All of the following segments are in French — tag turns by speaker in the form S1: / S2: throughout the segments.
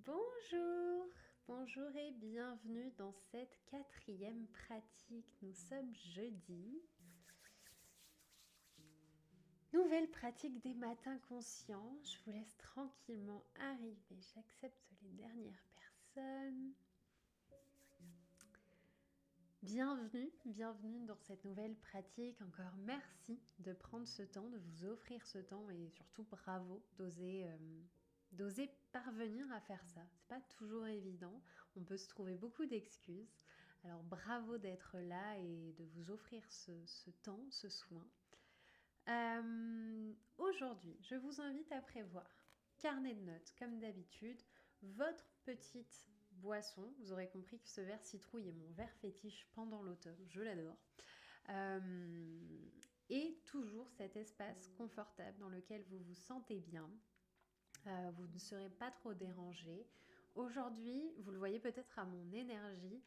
S1: Bonjour, bonjour et bienvenue dans cette quatrième pratique. Nous sommes jeudi. Nouvelle pratique des matins conscients. Je vous laisse tranquillement arriver. J'accepte les dernières personnes. Bienvenue dans cette nouvelle pratique. Encore merci de prendre ce temps, de vous offrir ce temps et surtout bravo d'oser parvenir à faire ça. C'est pas toujours évident. On peut se trouver beaucoup d'excuses. Alors bravo d'être là et de vous offrir ce temps, ce soin. Aujourd'hui, je vous invite à prévoir carnet de notes, comme d'habitude, votre petite boisson. Vous aurez compris que ce verre citrouille est mon verre fétiche pendant l'automne, je l'adore. Et toujours cet espace confortable dans lequel vous vous sentez bien. Vous ne serez pas trop dérangé. Aujourd'hui, vous le voyez peut-être à mon énergie,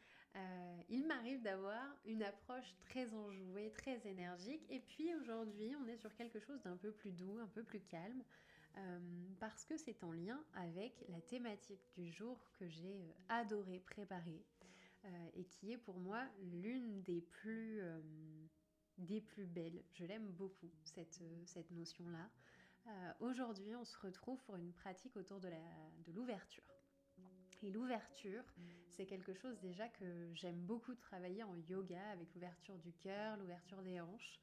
S1: il m'arrive d'avoir une approche très enjouée, très énergique. Et puis aujourd'hui, on est sur quelque chose d'un peu plus doux, un peu plus calme, parce que c'est en lien avec la thématique du jour que j'ai adoré préparer et qui est pour moi l'une des plus belles. Je l'aime beaucoup, cette notion-là. Aujourd'hui, on se retrouve pour une pratique autour de l'ouverture. Et l'ouverture, c'est quelque chose déjà que j'aime beaucoup travailler en yoga avec l'ouverture du cœur, l'ouverture des hanches.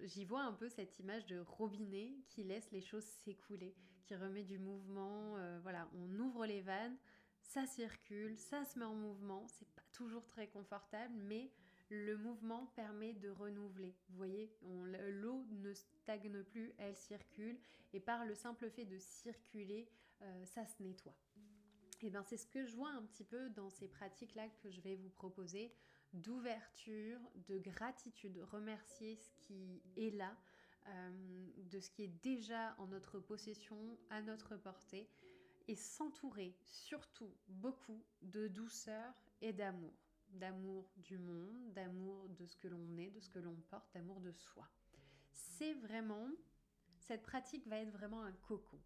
S1: J'y vois un peu cette image de robinet qui laisse les choses s'écouler, qui remet du mouvement. Voilà, on ouvre les vannes, ça circule, ça se met en mouvement. C'est pas toujours très confortable, mais le mouvement permet de renouveler. Vous voyez, l'eau ne stagne plus, elle circule. Et par le simple fait de circuler, ça se nettoie. Et bien c'est ce que je vois un petit peu dans ces pratiques-là que je vais vous proposer, d'ouverture, de gratitude, remercier ce qui est là, de ce qui est déjà en notre possession, à notre portée, et s'entourer surtout beaucoup de douceur et d'amour. D'amour du monde, d'amour de ce que l'on est, de ce que l'on porte, d'amour de soi. C'est vraiment, cette pratique va être vraiment un cocon.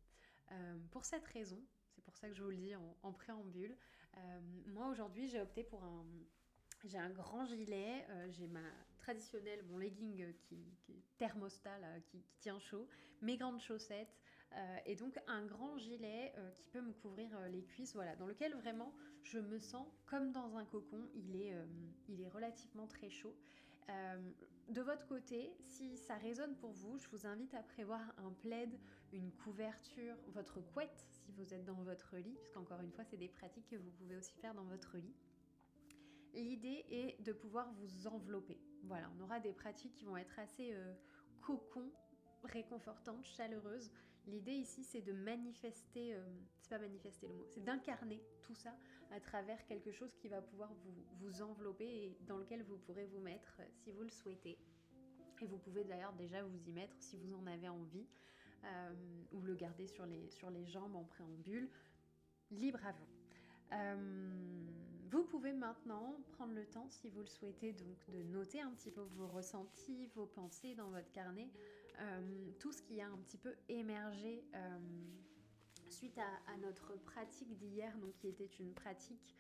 S1: Pour cette raison, c'est pour ça que je vous le dis en préambule, moi aujourd'hui j'ai opté pour j'ai un grand gilet, j'ai ma traditionnelle, mon legging qui est thermostat là, qui tient chaud, mes grandes chaussettes et donc un grand gilet qui peut me couvrir les cuisses, voilà, dans lequel vraiment je me sens comme dans un cocon, il est relativement très chaud. De votre côté, si ça résonne pour vous, je vous invite à prévoir un plaid, une couverture, votre couette si vous êtes dans votre lit, puisqu'encore une fois, c'est des pratiques que vous pouvez aussi faire dans votre lit. L'idée est de pouvoir vous envelopper. Voilà, on aura des pratiques qui vont être assez cocon, réconfortantes, chaleureuses. L'idée ici, c'est de manifester, c'est pas manifester le mot, c'est d'incarner tout ça à travers quelque chose qui va pouvoir vous envelopper et dans lequel vous pourrez vous mettre si vous le souhaitez. Et vous pouvez d'ailleurs déjà vous y mettre si vous en avez envie, ou le garder sur les jambes en préambule. Libre à vous. Vous pouvez maintenant prendre le temps, si vous le souhaitez, donc de noter un petit peu vos ressentis, vos pensées dans votre carnet, tout ce qui a un petit peu émergé suite à notre pratique d'hier, donc qui était une pratique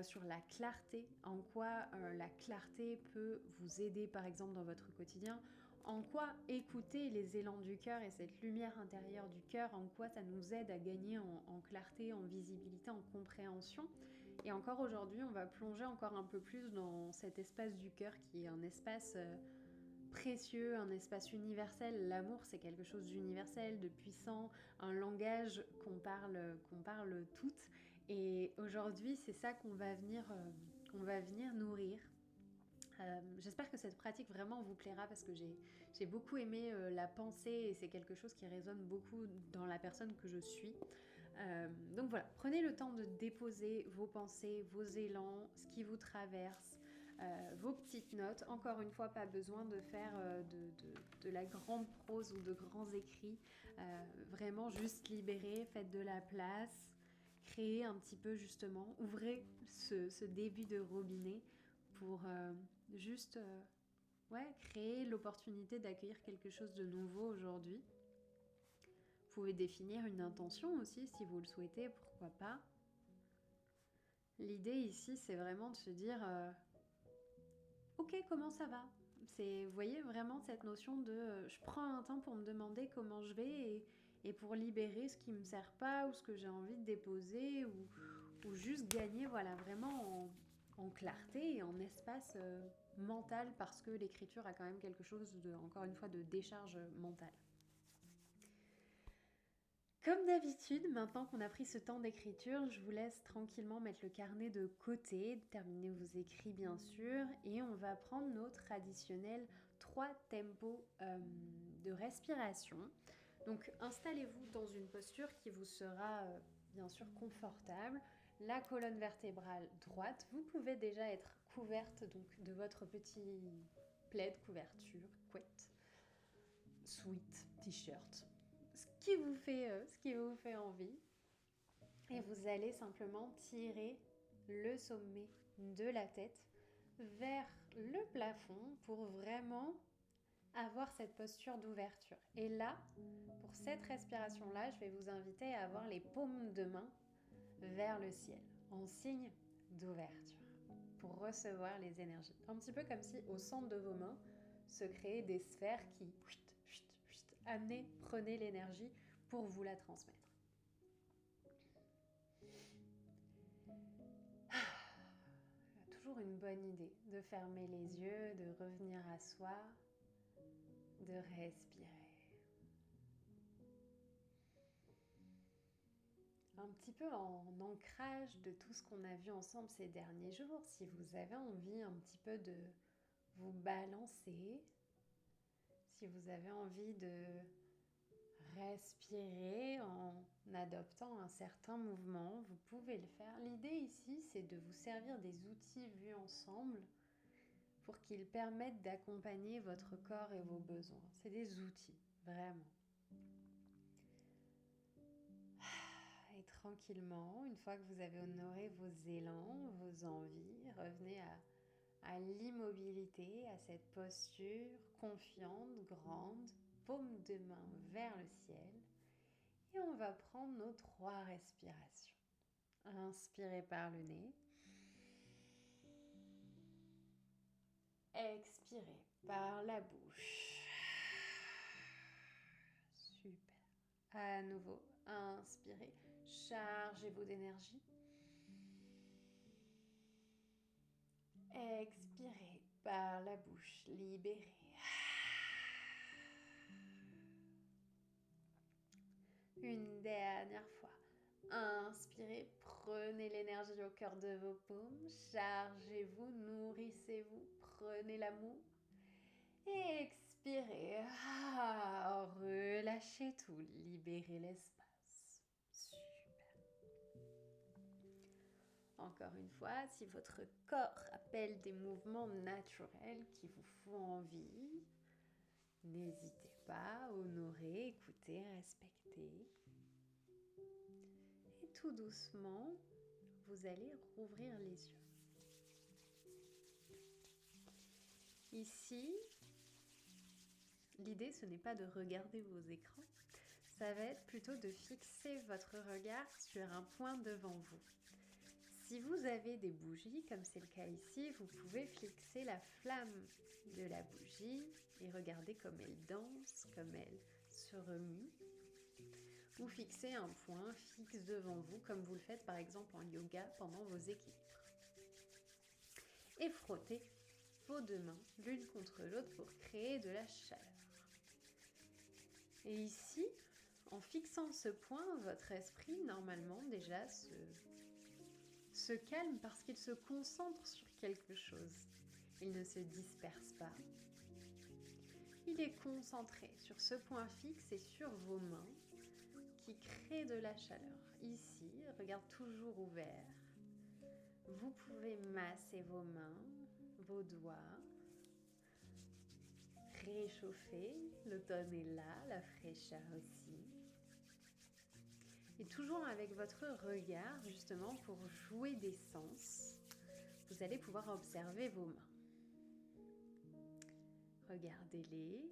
S1: sur la clarté, en quoi la clarté peut vous aider par exemple dans votre quotidien, en quoi écouter les élans du cœur et cette lumière intérieure du cœur, en quoi ça nous aide à gagner en clarté, en visibilité, en compréhension. Et encore aujourd'hui, on va plonger encore un peu plus dans cet espace du cœur qui est un espace précieux, un espace universel. L'amour, c'est quelque chose d'universel, de puissant, un langage qu'on parle toutes. Et aujourd'hui, c'est ça qu'on va venir nourrir. J'espère que cette pratique vraiment vous plaira parce que j'ai beaucoup aimé la pensée et c'est quelque chose qui résonne beaucoup dans la personne que je suis. Donc voilà, prenez le temps de déposer vos pensées, vos élans, ce qui vous traverse, vos petites notes. Encore une fois, pas besoin de faire de la grande prose ou de grands écrits. Vraiment juste libérer, faites de la place, créez un petit peu justement, ouvrez ce début de robinet pour juste créer l'opportunité d'accueillir quelque chose de nouveau aujourd'hui. Vous pouvez définir une intention aussi si vous le souhaitez, pourquoi pas. L'idée ici, c'est vraiment de se dire ok, comment ça va? Vous voyez vraiment cette notion de je prends un temps pour me demander comment je vais et pour libérer ce qui ne me sert pas ou ce que j'ai envie de déposer ou juste gagner voilà, vraiment en clarté et en espace mental parce que l'écriture a quand même quelque chose de, encore une fois, de décharge mentale. Comme d'habitude, maintenant qu'on a pris ce temps d'écriture, je vous laisse tranquillement mettre le carnet de côté, terminer vos écrits bien sûr, et on va prendre nos traditionnels 3 tempos de respiration. Donc installez-vous dans une posture qui vous sera bien sûr confortable, la colonne vertébrale droite. Vous pouvez déjà être couverte donc, de votre petit plaid, couverture, couette, sweat, t-shirt. Ce qui vous fait envie. Et vous allez simplement tirer le sommet de la tête vers le plafond pour vraiment avoir cette posture d'ouverture. Et là, pour cette respiration-là, je vais vous inviter à avoir les paumes de main vers le ciel, en signe d'ouverture, pour recevoir les énergies. Un petit peu comme si au centre de vos mains se créaient des sphères qui prenez l'énergie pour vous la transmettre. Toujours une bonne idée de fermer les yeux, de revenir à soi, de respirer. Un petit peu en ancrage de tout ce qu'on a vu ensemble ces derniers jours, si vous avez envie un petit peu de vous balancer, si vous avez envie de respirer en adoptant un certain mouvement, vous pouvez le faire. L'idée ici, c'est de vous servir des outils vus ensemble pour qu'ils permettent d'accompagner votre corps et vos besoins. C'est des outils, vraiment. Et tranquillement, une fois que vous avez honoré vos élans, vos envies, revenez à l'immobilité, à cette posture confiante, grande, paume de main vers le ciel. Et on va prendre nos 3 respirations. Inspirez par le nez. Expirez par la bouche. Super. À nouveau, inspirez. Chargez-vous d'énergie. Expirez par la bouche. Libérez. Une dernière fois. Inspirez, prenez l'énergie au cœur de vos paumes, chargez-vous, nourrissez-vous, prenez l'amour. Et expirez, relâchez tout, libérez l'espace. Super. Encore une fois, si votre corps appelle des mouvements naturels qui vous font envie, n'hésitez pas à honorer, écouter, respecter. Et tout doucement, vous allez rouvrir les yeux. Ici, l'idée, ce n'est pas de regarder vos écrans, ça va être plutôt de fixer votre regard sur un point devant vous. Si vous avez des bougies, comme c'est le cas ici, vous pouvez fixer la flamme de la bougie et regarder comme elle danse, comme elle se remue. Ou fixer un point fixe devant vous, comme vous le faites par exemple en yoga pendant vos équilibres. Et frottez vos 2 mains l'une contre l'autre pour créer de la chaleur. Et ici, en fixant ce point, votre esprit normalement déjà se calme parce qu'il se concentre sur quelque chose. Il ne se disperse pas. Il est concentré sur ce point fixe et sur vos mains qui créent de la chaleur. Ici, regard toujours ouvert. Vous pouvez masser vos mains, vos doigts, réchauffer. L'automne est là, la fraîcheur aussi. Et toujours avec votre regard, justement, pour jouer des sens, vous allez pouvoir observer vos mains. Regardez-les.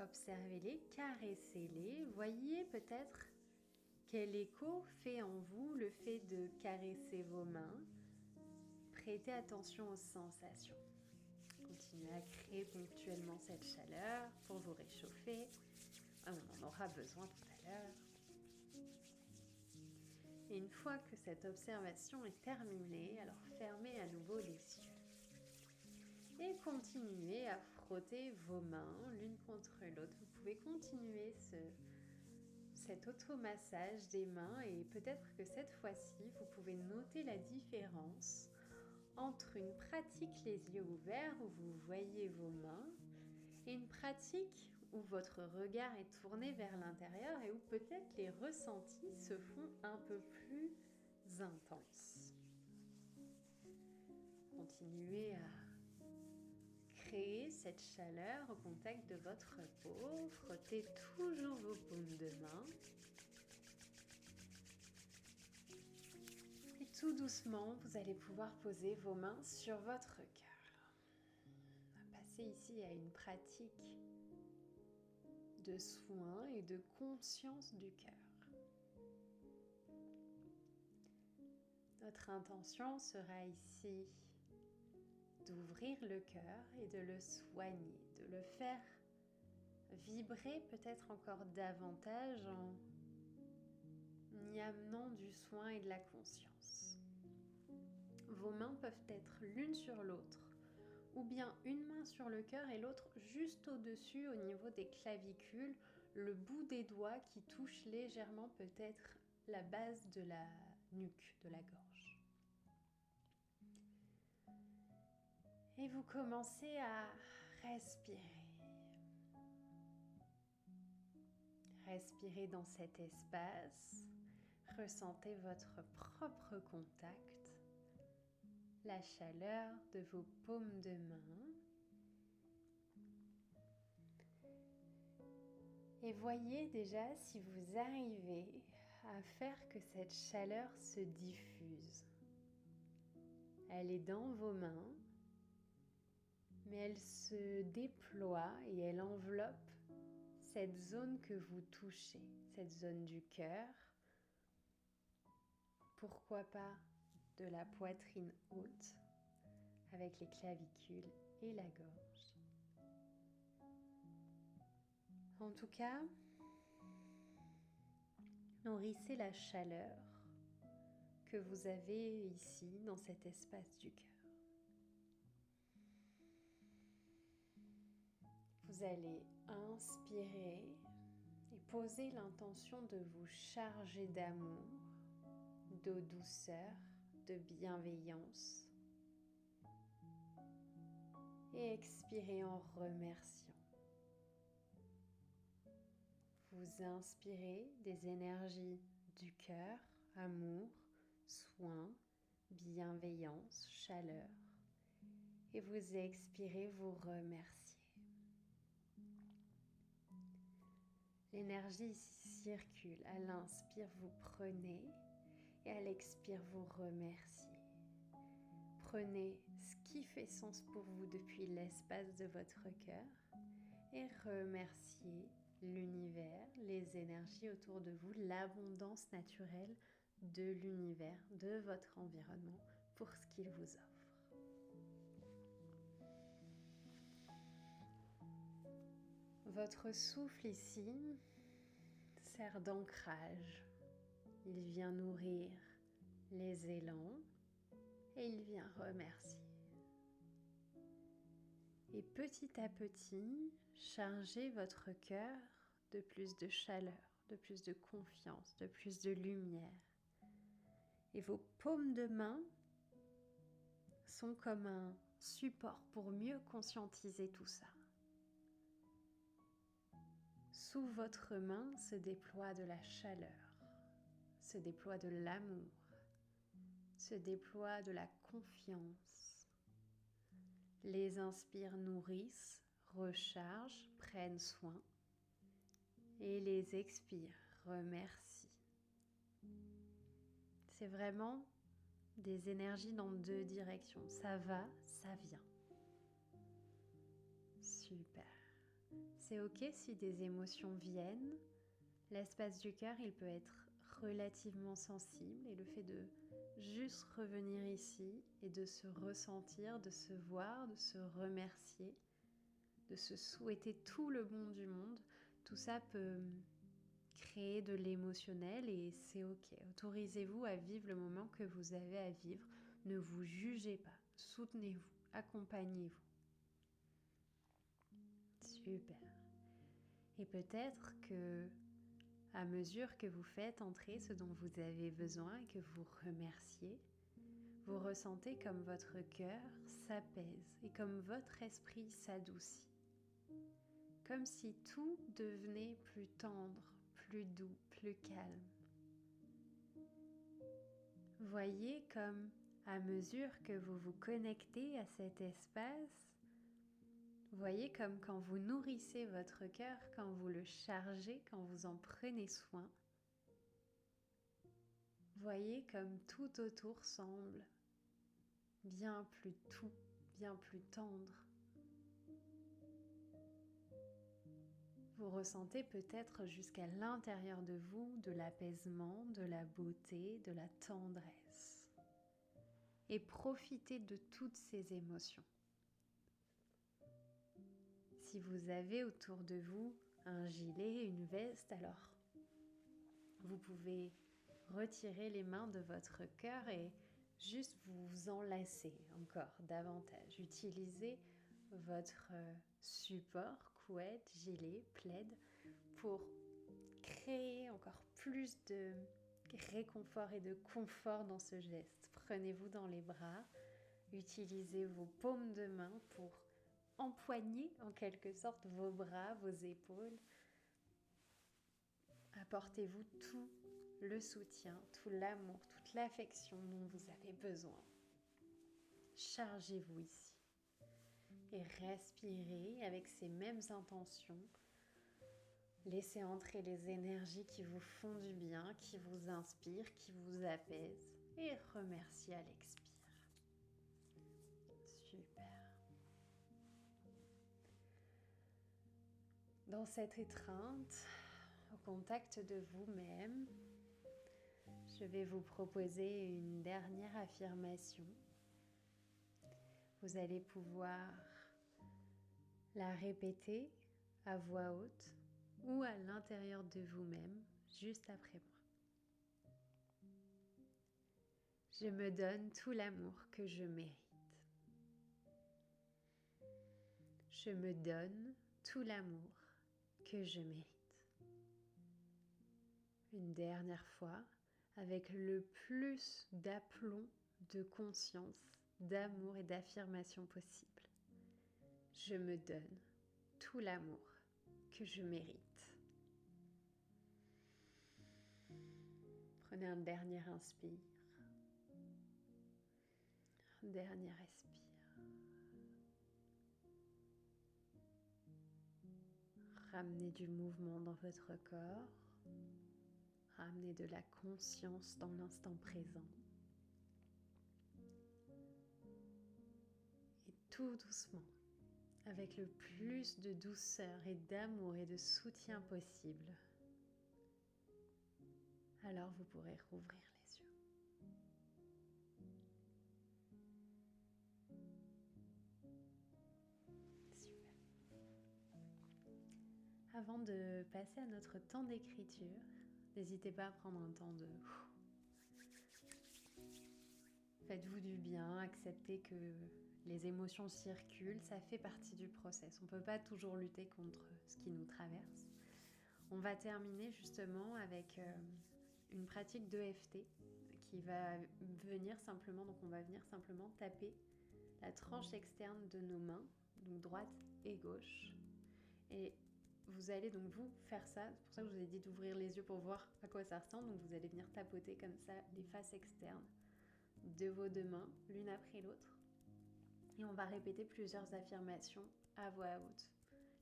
S1: Observez-les, caressez-les. Voyez peut-être quel écho fait en vous le fait de caresser vos mains. Prêtez attention aux sensations. Continuez à créer ponctuellement cette chaleur pour vous réchauffer. On en aura besoin tout à l'heure. Et une fois que cette observation est terminée, alors fermez à nouveau les yeux. Et continuez à frotter vos mains l'une contre l'autre. Vous pouvez continuer cet automassage des mains et peut-être que cette fois-ci, vous pouvez noter la différence entre une pratique les yeux ouverts où vous voyez vos mains et une pratique où votre regard est tourné vers l'intérieur et où peut-être les ressentis se font un peu plus intenses. Continuez à créer cette chaleur au contact de votre peau. Frottez toujours vos paumes de main. Et tout doucement, vous allez pouvoir poser vos mains sur votre cœur. On va passer ici à une pratique de soin et de conscience du cœur. Notre intention sera ici d'ouvrir le cœur et de le soigner, de le faire vibrer peut-être encore davantage en y amenant du soin et de la conscience. Vos mains peuvent être l'une sur l'autre, ou bien une main sur le cœur et l'autre juste au-dessus au niveau des clavicules, le bout des doigts qui touche légèrement peut-être la base de la nuque, de la gorge. Et vous commencez à respirer. Respirez dans cet espace. Ressentez votre propre contact, la chaleur de vos paumes de main. Et voyez déjà si vous arrivez à faire que cette chaleur se diffuse. Elle est dans vos mains, mais elle se déploie et elle enveloppe cette zone que vous touchez, cette zone du cœur. Pourquoi pas de la poitrine haute avec les clavicules et la gorge. En tout cas, nourrissez la chaleur que vous avez ici dans cet espace du cœur. Vous allez inspirer et poser l'intention de vous charger d'amour, de douceur, de bienveillance. Et expirez en remerciant. Vous inspirez des énergies du cœur, amour, soin, bienveillance, chaleur. Et vous expirez, vous remerciez. L'énergie ici circule. À l'inspire, vous prenez et à l'expire, vous remerciez. Prenez ce qui fait sens pour vous depuis l'espace de votre cœur et remerciez l'univers, les énergies autour de vous, l'abondance naturelle de l'univers, de votre environnement pour ce qu'il vous offre. Votre souffle ici sert d'ancrage. Il vient nourrir les élans et il vient remercier. Et petit à petit, chargez votre cœur de plus de chaleur, de plus de confiance, de plus de lumière. Et vos paumes de main sont comme un support pour mieux conscientiser tout ça. Sous votre main se déploie de la chaleur, se déploie de l'amour, se déploie de la confiance. Les inspires nourrissent, rechargent, prennent soin. Et les expires remercient. C'est vraiment des énergies dans deux directions. Ça va, ça vient. Super. C'est ok si des émotions viennent. L'espace du cœur, il peut être relativement sensible et le fait de juste revenir ici et de se ressentir, de se voir, de se remercier, de se souhaiter tout le bon du monde, tout ça peut créer de l'émotionnel et c'est ok. Autorisez-vous à vivre le moment que vous avez à vivre. Ne vous jugez pas, soutenez-vous, accompagnez-vous. Super. Et peut-être que à mesure que vous faites entrer ce dont vous avez besoin et que vous remerciez, vous ressentez comme votre cœur s'apaise et comme votre esprit s'adoucit. Comme si tout devenait plus tendre, plus doux, plus calme. Voyez comme à mesure que vous vous connectez à cet espace, voyez comme quand vous nourrissez votre cœur, quand vous le chargez, quand vous en prenez soin, voyez comme tout autour semble bien plus doux, bien plus tendre. Vous ressentez peut-être jusqu'à l'intérieur de vous de l'apaisement, de la beauté, de la tendresse. Et profitez de toutes ces émotions. Si vous avez autour de vous un gilet, une veste, alors vous pouvez retirer les mains de votre cœur et juste vous enlacer encore davantage. Utilisez votre support, couette, gilet, plaid, pour créer encore plus de réconfort et de confort dans ce geste. Prenez-vous dans les bras, utilisez vos paumes de main pour empoigner en quelque sorte vos bras, vos épaules. Apportez-vous tout le soutien, tout l'amour, toute l'affection dont vous avez besoin. Chargez-vous ici et respirez avec ces mêmes intentions. Laissez entrer les énergies qui vous font du bien, qui vous inspirent, qui vous apaisent et remerciez à l'expire. Super. Dans cette étreinte, au contact de vous-même, je vais vous proposer une dernière affirmation. Vous allez pouvoir la répéter à voix haute ou à l'intérieur de vous-même, juste après moi. Je me donne tout l'amour que je mérite. Je me donne tout l'amour que je mérite. Une dernière fois, avec le plus d'aplomb, de conscience, d'amour et d'affirmation possible. Je me donne tout l'amour que je mérite. Prenez un dernier inspire. Un dernier expire. Ramenez du mouvement dans votre corps. Ramenez de la conscience dans l'instant présent. Et tout doucement, avec le plus de douceur et d'amour et de soutien possible, alors vous pourrez rouvrir les yeux. Super. Avant de passer à notre temps d'écriture, n'hésitez pas à prendre un temps de... Faites-vous du bien, acceptez que les émotions circulent, ça fait partie du process. On ne peut pas toujours lutter contre ce qui nous traverse. On va terminer justement avec une pratique d'EFT qui va venir simplement, donc on va venir simplement taper la tranche externe de nos mains, donc droite et gauche. Et vous allez donc vous faire ça, c'est pour ça que je vous ai dit d'ouvrir les yeux pour voir à quoi ça ressemble. Donc vous allez venir tapoter comme ça les faces externes de vos deux mains, l'une après l'autre. Et on va répéter plusieurs affirmations à voix haute,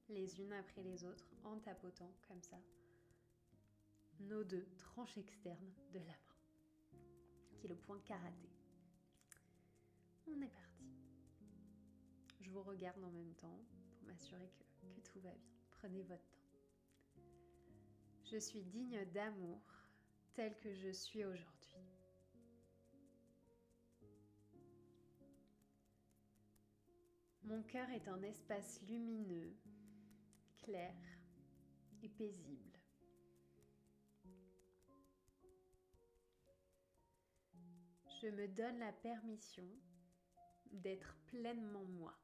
S1: les unes après les autres, en tapotant comme ça nos deux tranches externes de la main, qui est le point karaté. On est parti. Je vous regarde en même temps pour m'assurer que tout va bien. Prenez votre temps. Je suis digne d'amour tel que je suis aujourd'hui. Mon cœur est un espace lumineux, clair et paisible. Je me donne la permission d'être pleinement moi.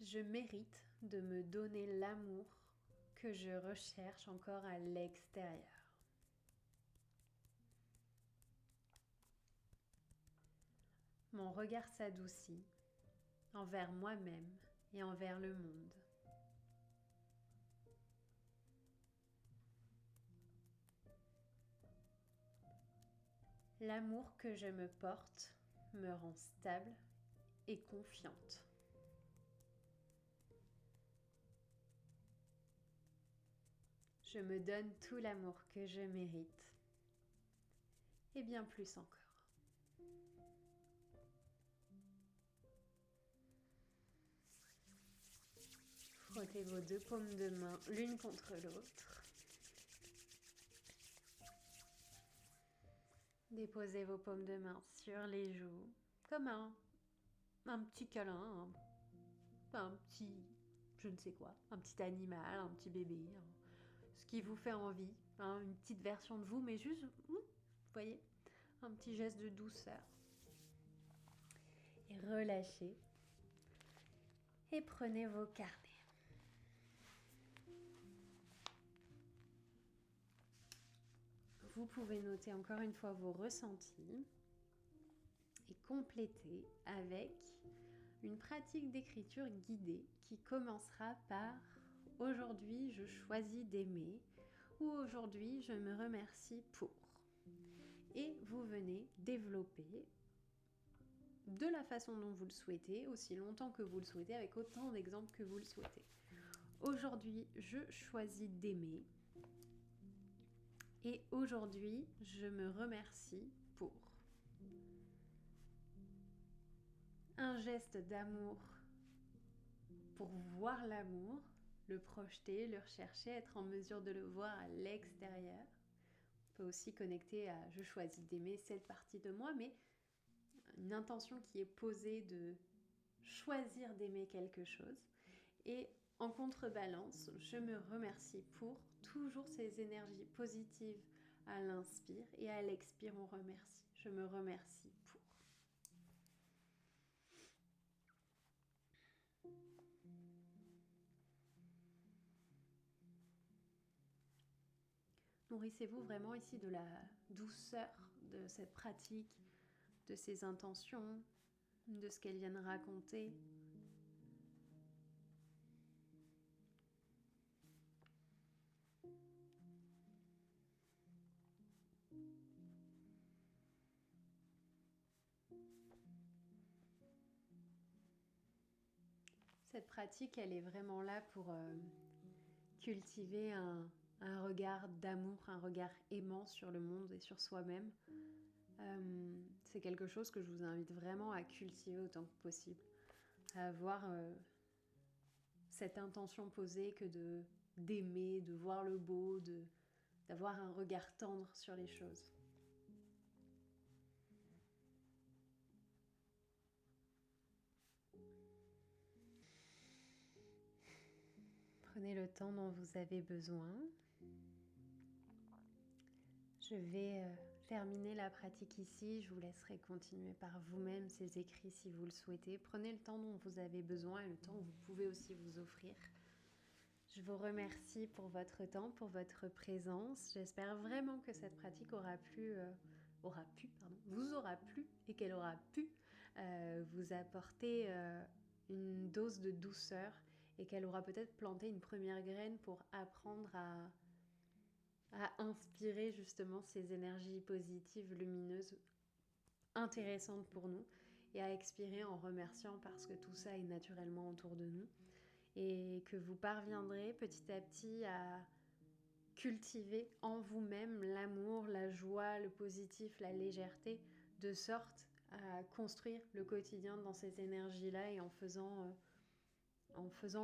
S1: Je mérite de me donner l'amour que je recherche encore à l'extérieur. Mon regard s'adoucit envers moi-même et envers le monde. L'amour que je me porte me rend stable et confiante. Je me donne tout l'amour que je mérite et bien plus encore. Frottez vos deux paumes de main l'une contre l'autre. Déposez vos paumes de main sur les joues, comme un petit câlin, un petit, je ne sais quoi, un petit animal, un petit bébé, ce qui vous fait envie, une petite version de vous, mais juste, vous voyez, un petit geste de douceur. Et relâchez. Et prenez vos carnets. Vous pouvez noter encore une fois vos ressentis et compléter avec une pratique d'écriture guidée qui commencera par « Aujourd'hui, je choisis d'aimer » ou « Aujourd'hui, je me remercie pour ». Et vous venez développer de la façon dont vous le souhaitez, aussi longtemps que vous le souhaitez, avec autant d'exemples que vous le souhaitez. Aujourd'hui, je choisis d'aimer. Et aujourd'hui, je me remercie pour un geste d'amour pour voir l'amour, le projeter, le rechercher, être en mesure de le voir à l'extérieur. On peut aussi connecter à « je choisis d'aimer cette partie de moi », mais une intention qui est posée de choisir d'aimer quelque chose. Et en contrebalance, je me remercie pour toujours ces énergies positives à l'inspire et à l'expire, on remercie. Je me remercie pour. Nourrissez-vous vraiment ici de la douceur de cette pratique, de ces intentions, de ce qu'elles viennent raconter. Cette pratique, elle est vraiment là pour cultiver un regard d'amour, un regard aimant sur le monde et sur soi-même. C'est quelque chose que je vous invite vraiment à cultiver autant que possible. À avoir cette intention posée que d'aimer, de voir le beau, d'avoir un regard tendre sur les choses. Prenez le temps dont vous avez besoin. Je vais terminer la pratique ici. Je vous laisserai continuer par vous-même ces écrits si vous le souhaitez. Prenez le temps dont vous avez besoin et le temps que vous pouvez aussi vous offrir. Je vous remercie pour votre temps, pour votre présence. J'espère vraiment que cette pratique vous aura plu et qu'elle aura pu vous apporter une dose de douceur et qu'elle aura peut-être planté une première graine pour apprendre à inspirer justement ces énergies positives, lumineuses, intéressantes pour nous et à expirer en remerciant parce que tout ça est naturellement autour de nous et que vous parviendrez petit à petit à cultiver en vous-même l'amour, la joie, le positif, la légèreté de sorte à construire le quotidien dans ces énergies-là et en faisant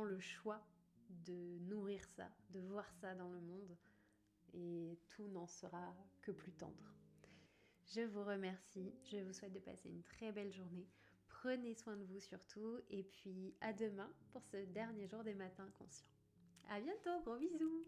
S1: le choix de nourrir ça, de voir ça dans le monde, et tout n'en sera que plus tendre. Je vous remercie, je vous souhaite de passer une très belle journée. Prenez soin de vous surtout, et puis à demain pour ce dernier jour des matins conscients. À bientôt, gros bisous!